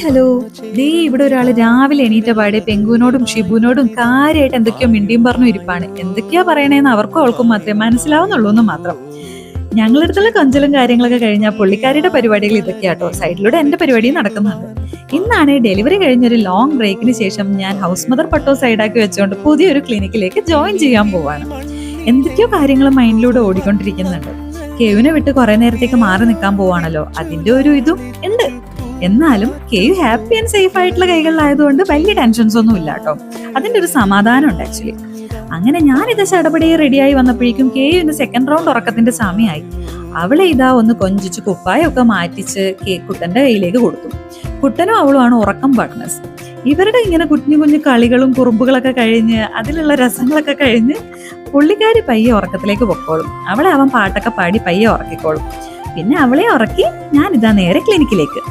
Hello, ദേ ഇവിടെ ഒരാള് രാവിലെ എണീറ്റ പാടെ പെങ്കുവിനോടും ഷിബുവിനോടും കാര്യമായിട്ട് എന്തൊക്കെയോ മിണ്ടിയും പറഞ്ഞു ഇരിപ്പാണ്. എന്തൊക്കെയാ പറയണേന്ന് അവർക്കും അവൾക്കും മാത്രമേ മനസ്സിലാവുന്നുള്ളൂ എന്ന് മാത്രം. ഞങ്ങളടുത്തുള്ള കൊഞ്ചലും കാര്യങ്ങളൊക്കെ കഴിഞ്ഞാൽ പുള്ളിക്കാരിയുടെ പരിപാടികൾ ഇതൊക്കെയാട്ടോ. സൈഡിലൂടെ എന്റെ പരിപാടിയും നടക്കുന്നുണ്ട്. ഇന്നാണ് ഡെലിവറി കഴിഞ്ഞൊരു ലോങ് ബ്രേക്കിന് ശേഷം ഞാൻ ഹൗസ് മദർ പട്ടോ സൈഡാക്കി വെച്ചുകൊണ്ട് പുതിയൊരു ക്ലിനിക്കിലേക്ക് ജോയിൻ ചെയ്യാൻ പോവാണ്. എന്തൊക്കെയോ കാര്യങ്ങൾ മൈൻഡിലൂടെ ഓടിക്കൊണ്ടിരിക്കുന്നുണ്ട്. കെവിനെ വിട്ട് കുറെ നേരത്തേക്ക് മാറി നിൽക്കാൻ പോവാണല്ലോ, അതിന്റെ ഒരു ഇതും ഉണ്ട്. എന്നാലും കെയു ഹാപ്പി ആൻഡ് സേഫ് ആയിട്ടുള്ള കൈകളിലായതുകൊണ്ട് വലിയ ടെൻഷൻസ് ഒന്നും ഇല്ല കേട്ടോ. അതിന്റെ ഒരു സമാധാനം ഉണ്ട് ആക്ച്വലി. അങ്ങനെ ഞാനിത് ചടപടിയെ റെഡിയായി വന്നപ്പോഴേക്കും കെയുവിന്റെ സെക്കൻഡ് റൗണ്ട് ഉറക്കത്തിന്റെ സമയമായി. അവളെ ഇതാ ഒന്ന് കൊഞ്ചിച്ച് കുപ്പായൊക്കെ മാറ്റിച്ച് കുട്ടന്റെ കയ്യിലേക്ക് കൊടുത്തു. കുട്ടനും അവളുമാണ് ഉറക്കം പാർട്ട്നേഴ്സ്. ഇവരുടെ ഇങ്ങനെ കുഞ്ഞു കുഞ്ഞു കളികളും കുറുമ്പുകളൊക്കെ കഴിഞ്ഞ് അതിലുള്ള രസങ്ങളൊക്കെ കഴിഞ്ഞ് പുള്ളിക്കാരി പയ്യെ ഉറക്കത്തിലേക്ക് പൊക്കോളും. അവളെ അവൻ പാട്ടൊക്കെ പാടി പയ്യെ ഉറക്കിക്കോളും. പിന്നെ അവളെ ഉറക്കി ഞാനിതാ നേരെ ക്ലിനിക്കിലേക്ക്.